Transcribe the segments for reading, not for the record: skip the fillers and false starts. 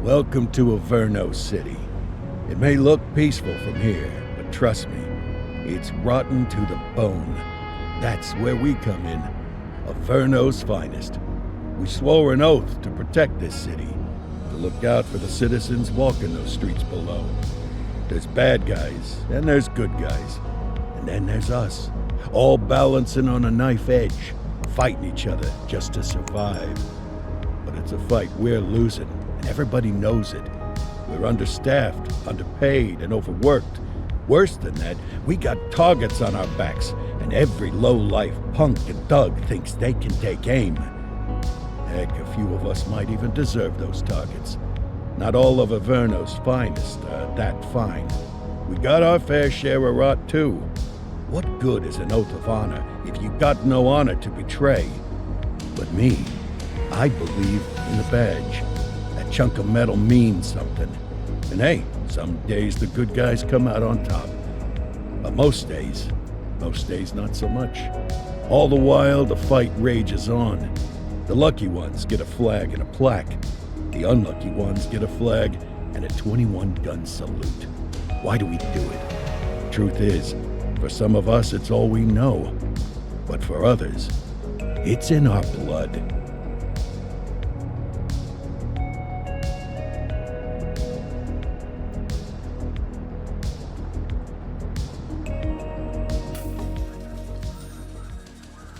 Welcome to Averno City. It may look peaceful from here, but trust me, it's rotten to the bone. That's where we come in. Averno's finest. We swore an oath to protect this city, to look out for the citizens walking those streets below. There's bad guys, and there's good guys. And then there's us, all balancing on a knife edge, fighting each other just to survive. But it's a fight we're losing, and everybody knows it. We're understaffed, underpaid, and overworked. Worse than that, we got targets on our backs, and every low-life punk and thug thinks they can take aim. Heck, a few of us might even deserve those targets. Not all of Averno's finest are that fine. We got our fair share of rot, too. What good is an oath of honor if you got no honor to betray? But me, I believe in the badge. That chunk of metal means something. And hey, some days the good guys come out on top. But most days not so much. All the while, the fight rages on. The lucky ones get a flag and a plaque. The unlucky ones get a flag and a 21-gun salute. Why do we do it? Truth is, for some of us, it's all we know. But for others, it's in our blood.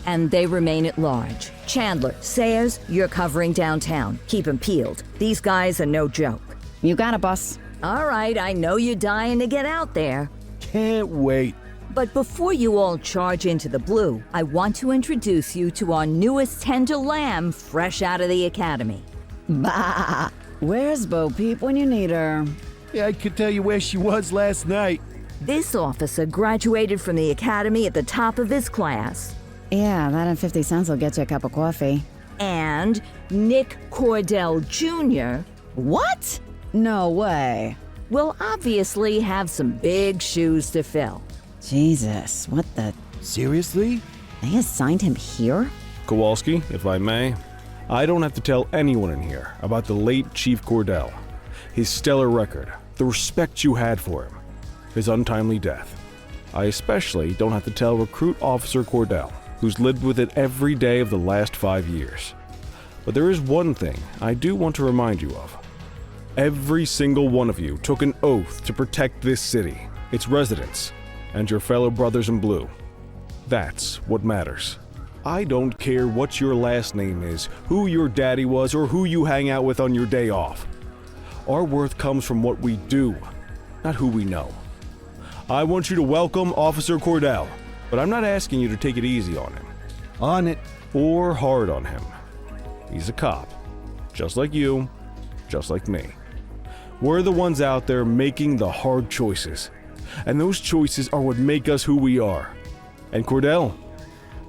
And they remain at large. Chandler, Sayers, you're covering downtown. Keep 'em peeled. These guys are no joke. You got it, boss. All right, I know you're dying to get out there. Can't wait. But before you all charge into the blue, I want to introduce you to our newest tender lamb fresh out of the academy. Bah! Where's Bo Peep when you need her? Yeah, I could tell you where she was last night. This officer graduated from the academy at the top of his class. Yeah, that and 50 cents will get you a cup of coffee. And Nick Cordell Jr. What? No way. will obviously have some big shoes to fill. Jesus, what the... Seriously? They assigned him here? Kowalski, if I may, I don't have to tell anyone in here about the late Chief Cordell, his stellar record, the respect you had for him, his untimely death. I especially don't have to tell Recruit Officer Cordell, who's lived with it every day of the last 5 years. But there is one thing I do want to remind you of. Every single one of you took an oath to protect this city, its residents, and your fellow brothers in blue. That's what matters. I don't care what your last name is, who your daddy was, or who you hang out with on your day off. Our worth comes from what we do, not who we know. I want you to welcome Officer Cordell, but I'm not asking you to take it easy on him. On it. Or hard on him. He's a cop, just like you, just like me. We're the ones out there making the hard choices, and those choices are what make us who we are. And Cordell,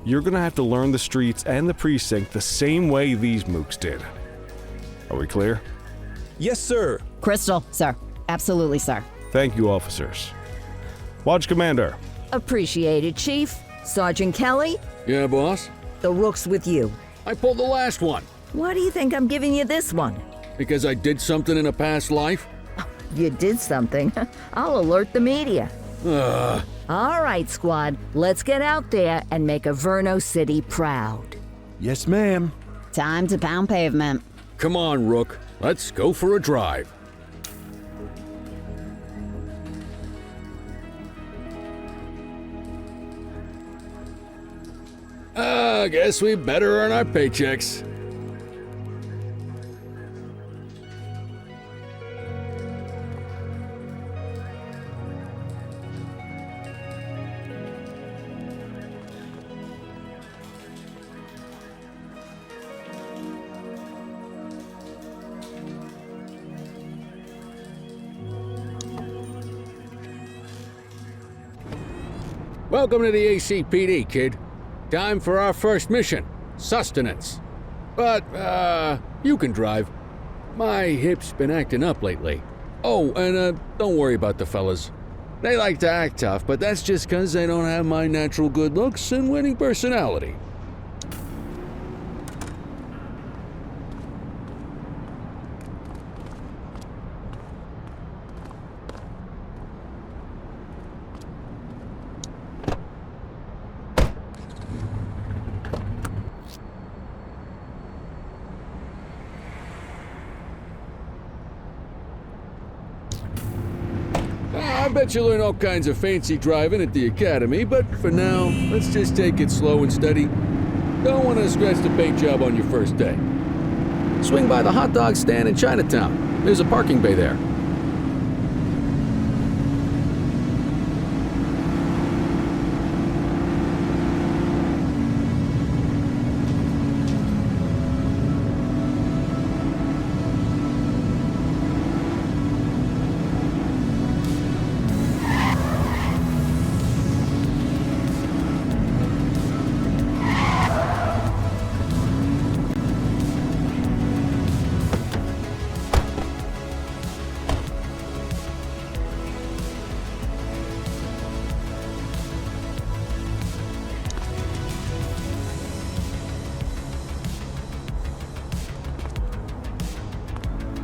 you're gonna have to learn the streets and the precinct the same way these mooks did. Are we clear? Yes, sir. Crystal, sir. Absolutely, sir. Thank you, officers. Watch Commander. Appreciated, Chief. Sergeant Kelly, Yeah, boss? the rook's with you. I pulled the last one. Why do you think I'm giving you this one? Because I did something in a past life? You did something. I'll alert the media. Ugh. All right, squad. Let's get out there and make Averno City proud. Yes, ma'am. Time to pound pavement. Come on, Rook. Let's go for a drive. I guess we better earn our paychecks. Welcome to the ACPD, kid. Time for our first mission, sustenance. But, you can drive. My hip's been acting up lately. Oh, and, don't worry about the fellas. They like to act tough, but that's just 'cause they don't have my natural good looks and winning personality. I bet you learn all kinds of fancy driving at the academy, but for now, let's just take it slow and steady. Don't want to scratch the paint job on your first day. Swing by the hot dog stand in Chinatown. There's a parking bay there.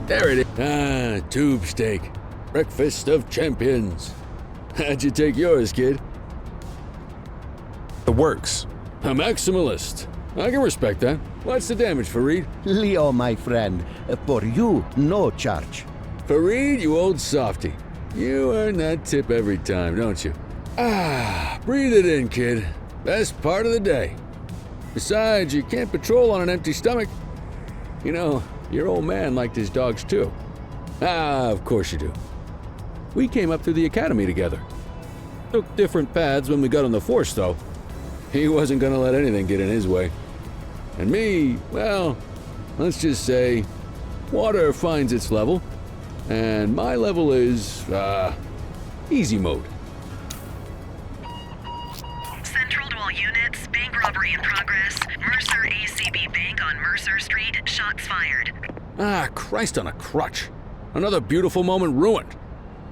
There it is. Ah, tube steak. Breakfast of champions. How'd you take yours, kid? It works. A maximalist. I can respect that. What's the damage, Fareed? Leo, my friend, for you, no charge. Fareed, you old softy. You earn that tip every time, don't you? Ah, breathe it in, kid. Best part of the day. Besides, you can't patrol on an empty stomach. You know, your old man liked his dogs too. Ah, of course you do. We came up through the academy together. Took different paths when we got on the force, though. He wasn't gonna let anything get in his way. And me, well, let's just say, water finds its level, and my level is, easy mode. Central to all units, bank robbery in progress. Mercer ACB Bank on Mercer Street, shots fired. Ah, Christ on a crutch. Another beautiful moment ruined.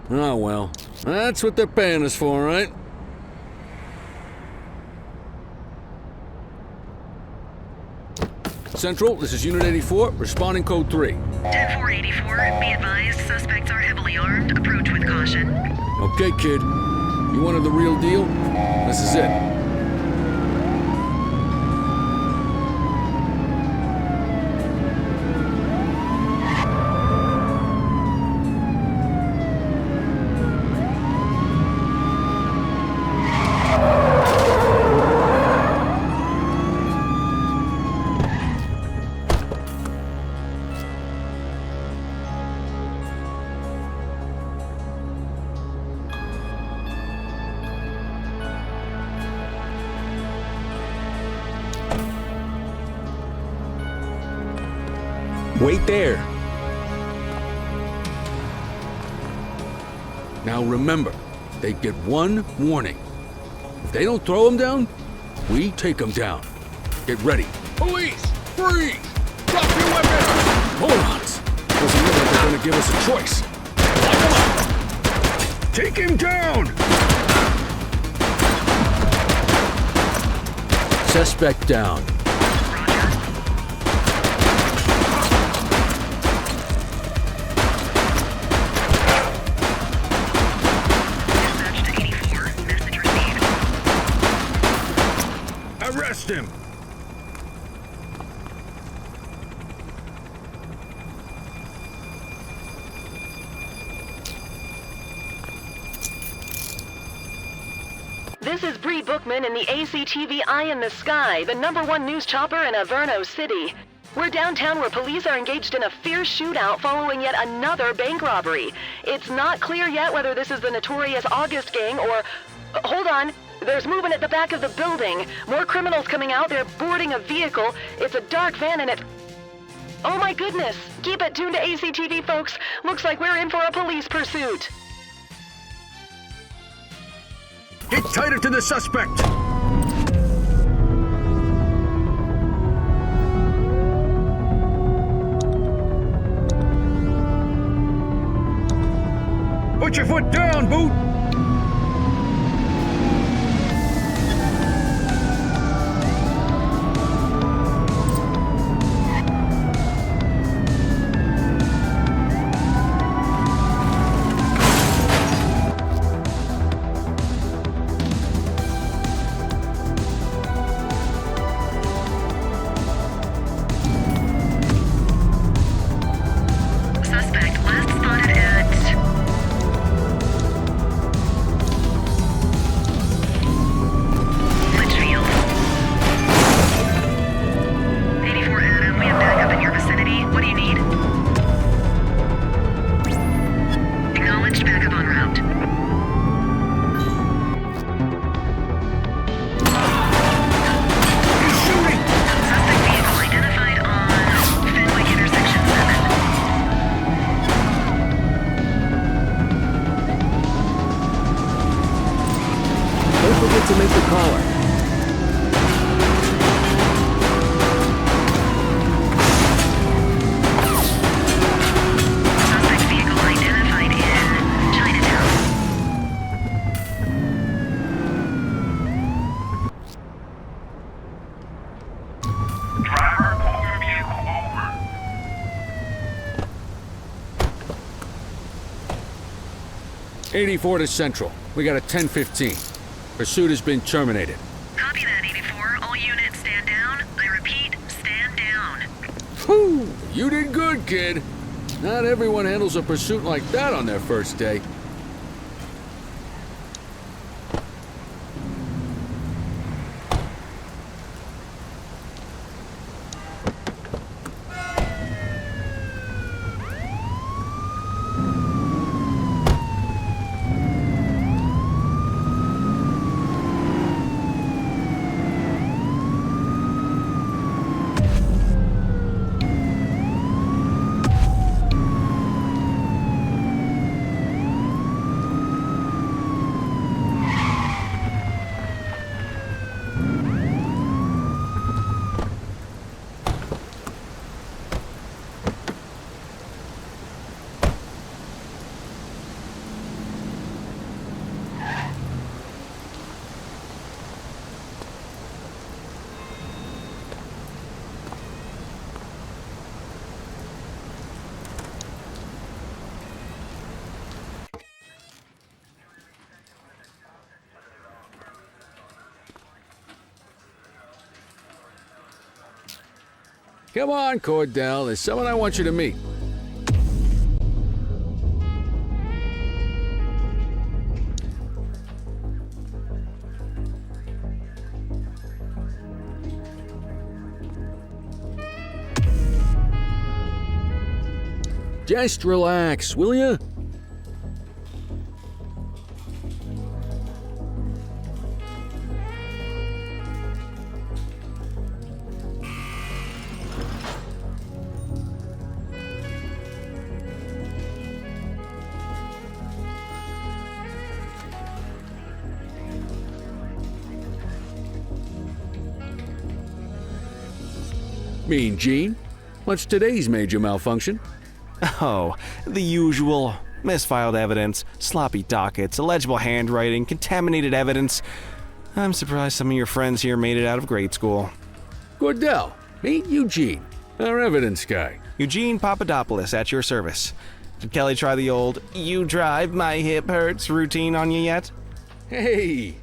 Oh well, that's what they're paying us for, right? Central, this is Unit 84, responding code 3. 10-484, be advised, suspects are heavily armed. Approach with caution. Okay, kid. You wanted the real deal? This is it. Wait there. Now remember, they get one warning. If they don't throw them down, we take them down. Get ready. Police! Freeze! Drop your weapons! Morons! Doesn't look like they're gonna give us a choice. Light them up! Take him down! Suspect down. Dispatch to 84, message received. Arrest him! This is Bree Bookman in the ACTV Eye in the Sky, the #1 news chopper in Averno City. We're downtown where police are engaged in a fierce shootout following yet another bank robbery. It's not clear yet whether this is the notorious August gang or... hold on. There's movement at the back of the building. More criminals coming out. They're boarding a vehicle. It's a dark van and it... oh my goodness. Keep it tuned to ACTV, folks. Looks like we're in for a police pursuit. Get tighter to the suspect! Put your foot down, Boot! Suspect last spotted at... to make the caller. Suspect vehicle identified in Chinatown. Driver, pull your vehicle over. 84 to Central. We got a 10:15. Pursuit has been terminated. Copy that, 84. All units stand down. I repeat, stand down. Whew! You did good, kid. Not everyone handles a pursuit like that on their first day. Come on, Cordell. There's someone I want you to meet. Just relax, will ya? Mean Gene? What's today's major malfunction? Oh, the usual. Misfiled evidence, sloppy dockets, illegible handwriting, contaminated evidence. I'm surprised some of your friends here made it out of grade school. Cordell, meet Eugene, our evidence guy. Eugene Papadopoulos at your service. Did Kelly try the old, "you drive, my hip hurts" routine on you yet? Hey!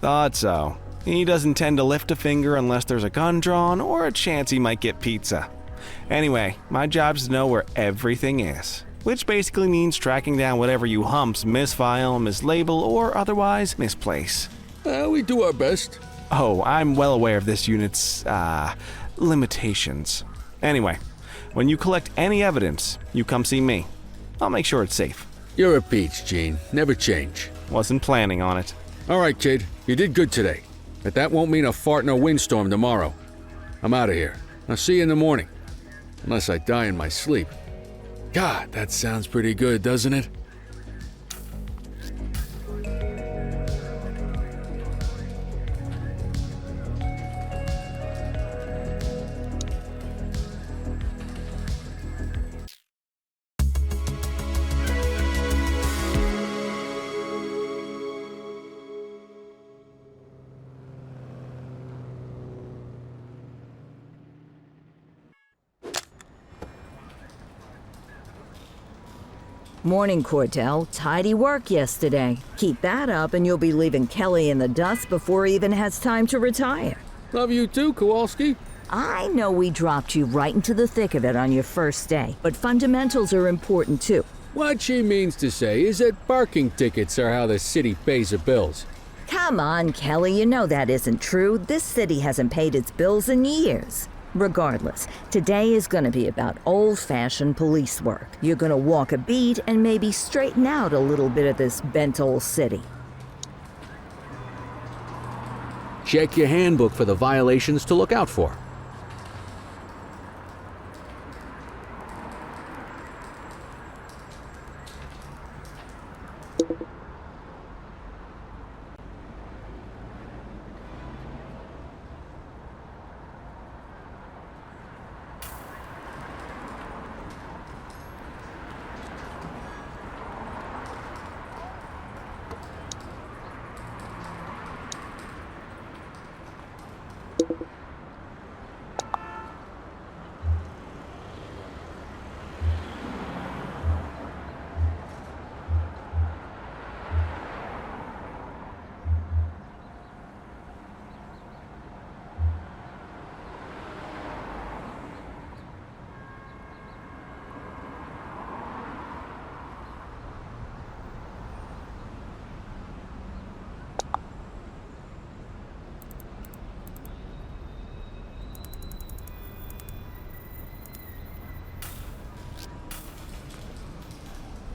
Thought so. He doesn't tend to lift a finger unless there's a gun drawn or a chance he might get pizza. Anyway, my job's to know where everything is, which basically means tracking down whatever you humps misfile, mislabel, or otherwise misplace. We do our best. Oh, I'm well aware of this unit's, limitations. Anyway, when you collect any evidence, you come see me. I'll make sure it's safe. You're a peach, Gene. Never change. Wasn't planning on it. All right, kid. You did good today. But that won't mean a fart in a windstorm tomorrow. I'm out of here. I'll see you in the morning. Unless I die in my sleep. God, that sounds pretty good, doesn't it? Morning, Cordell. Tidy work yesterday. Keep that up and you'll be leaving Kelly in the dust before he even has time to retire. Love you too, Kowalski. I know we dropped you right into the thick of it on your first day, but fundamentals are important too. What she means to say is that parking tickets are how the city pays the bills. Come on, Kelly, you know that isn't true. This city hasn't paid its bills in years. Regardless, today is going to be about old-fashioned police work. You're going to walk a beat and maybe straighten out a little bit of this bent old city. Check your handbook for the violations to look out for.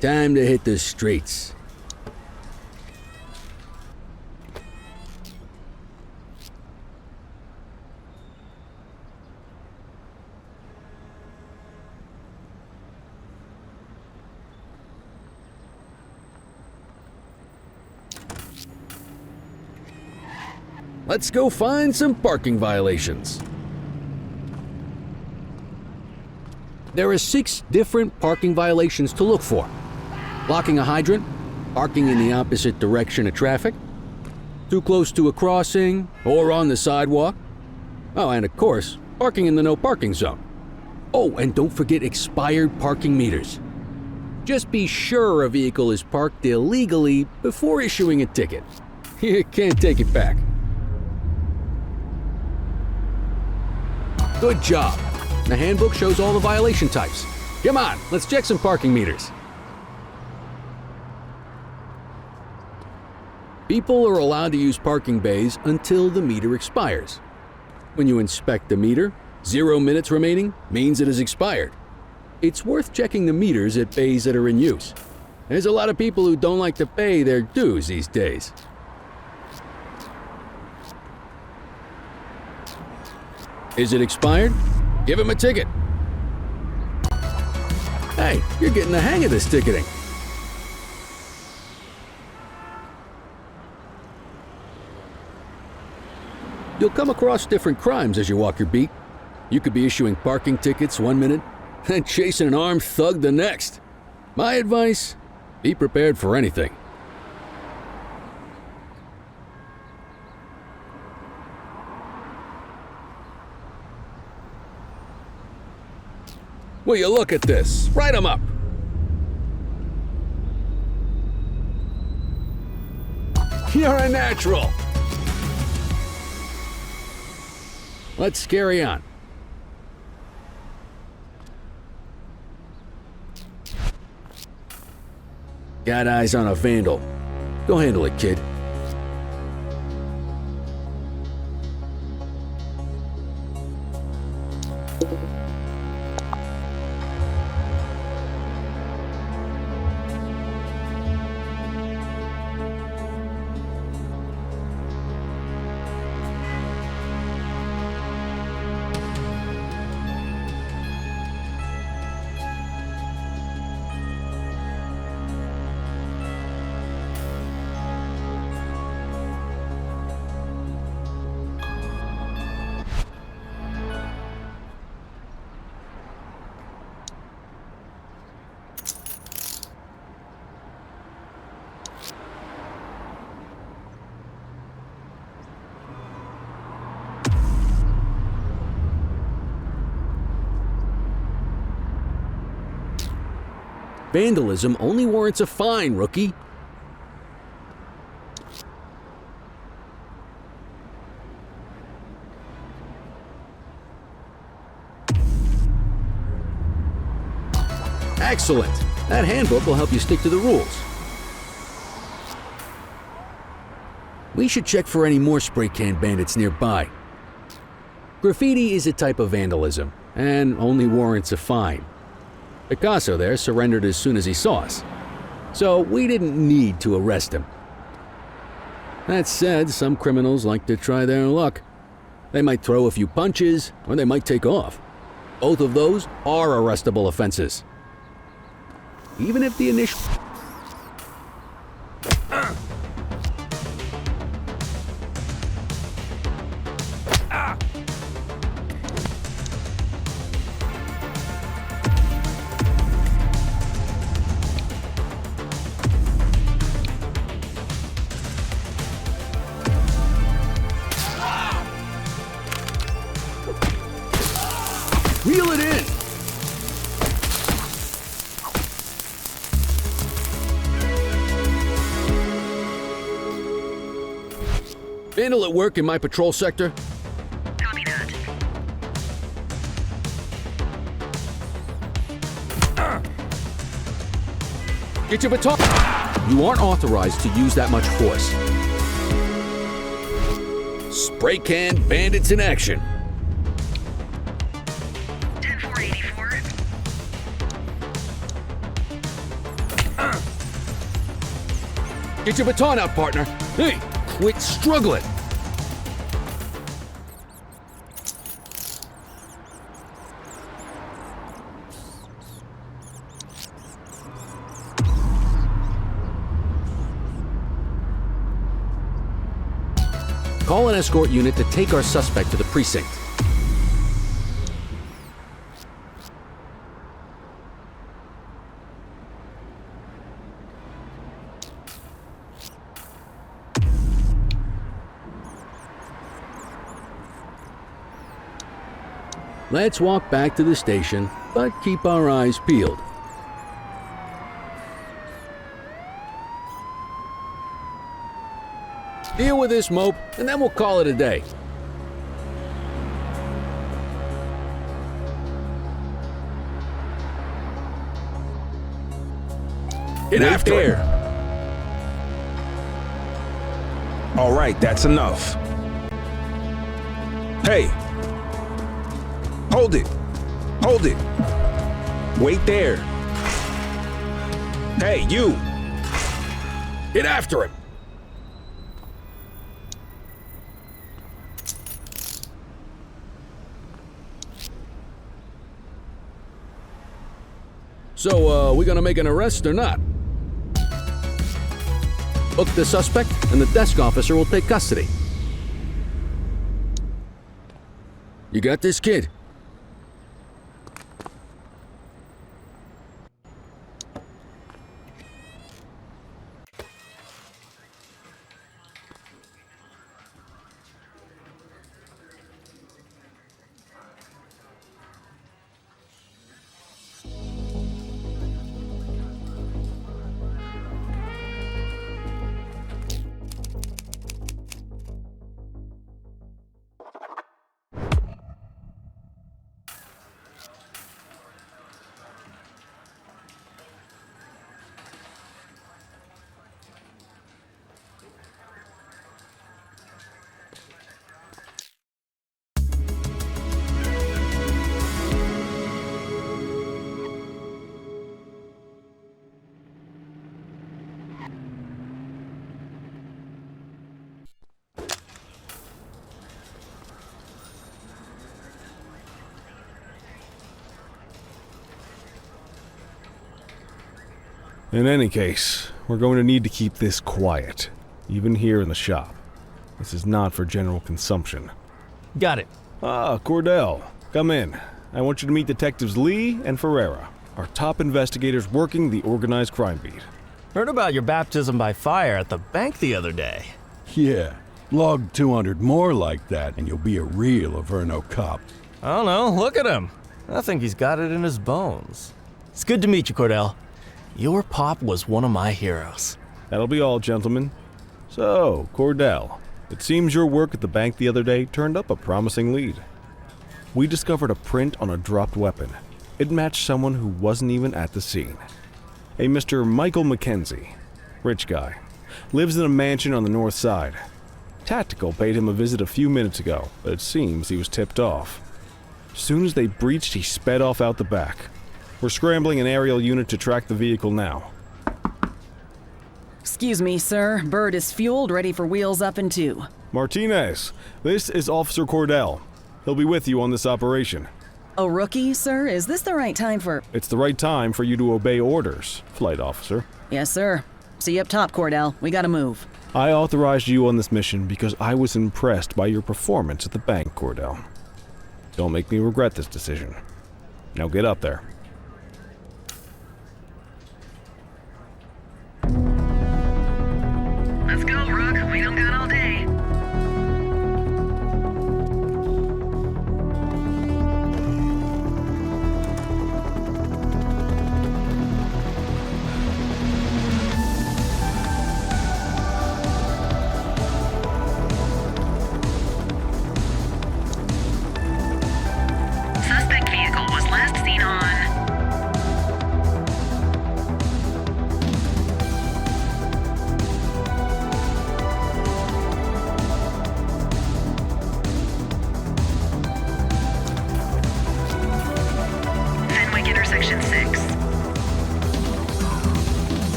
Time to hit the streets. Let's go find some parking violations. There are 6 different parking violations to look for. Blocking a hydrant, parking in the opposite direction of traffic, too close to a crossing or on the sidewalk. Oh, and of course, parking in the no parking zone. Oh, and don't forget expired parking meters. Just be sure a vehicle is parked illegally before issuing a ticket. You can't take it back. Good job. The handbook shows all the violation types. Come on, let's check some parking meters. People are allowed to use parking bays until the meter expires. When you inspect the meter, 0 minutes remaining means it has expired. It's worth checking the meters at bays that are in use. There's a lot of people who don't like to pay their dues these days. Is it expired? Give him a ticket. Hey, you're getting the hang of this ticketing. You'll come across different crimes as you walk your beat. You could be issuing parking tickets 1 minute and chasing an armed thug the next. My advice, be prepared for anything. Will you look at this? Write 'em up. You're a natural. Let's carry on. Got eyes on a vandal. Go handle it, kid. Vandalism only warrants a fine, rookie. Excellent. That handbook will help you stick to the rules. We should check for any more spray can bandits nearby. Graffiti is a type of vandalism and only warrants a fine. Picasso there surrendered as soon as he saw us, so we didn't need to arrest him. That said, some criminals like to try their luck. They might throw a few punches, or they might take off. Both of those are arrestable offenses. Even if the initial... Reel it in! Vandal at work in my patrol sector? Copy that. Get your baton! You aren't authorized to use that much force. Spray can bandits in action. 10-484. Get your baton out, partner. Hey, quit struggling. Call an escort unit to take our suspect to the precinct. Let's walk back to the station, but keep our eyes peeled. Deal with this mope, and then we'll call it a day. Get after there! All right, that's enough. Hey! Hold it! Hold it! Wait there! Hey, you! Get after him! So, we gonna make an arrest or not? Book the suspect, and the desk officer will take custody. You got this, kid? In any case, we're going to need to keep this quiet, even here in the shop. This is not for general consumption. Got it. Ah, Cordell, come in. I want you to meet Detectives Lee and Ferreira, our top investigators working the organized crime beat. Heard about your baptism by fire at the bank the other day. Yeah, log 200 more like that and you'll be a real Averno cop. I don't know, look at him. I think he's got it in his bones. It's good to meet you, Cordell. Your pop was one of my heroes. That'll be all, gentlemen. So, Cordell, it seems your work at the bank the other day turned up a promising lead. We discovered a print on a dropped weapon. It matched someone who wasn't even at the scene. A Mr. Michael Mackenzie, rich guy, lives in a mansion on the north side. Tactical paid him a visit a few minutes ago, but it seems he was tipped off. As soon as they breached, he sped off out the back. We're scrambling an aerial unit to track the vehicle now. Excuse me, sir. Bird is fueled, ready for wheels up in 2. Martinez, this is Officer Cordell. He'll be with you on this operation. A rookie, sir? Is this the right time for... It's the right time for you to obey orders, Flight Officer. Yes, sir. See you up top, Cordell. We gotta move. I authorized you on this mission because I was impressed by your performance at the bank, Cordell. Don't make me regret this decision. Now get up there.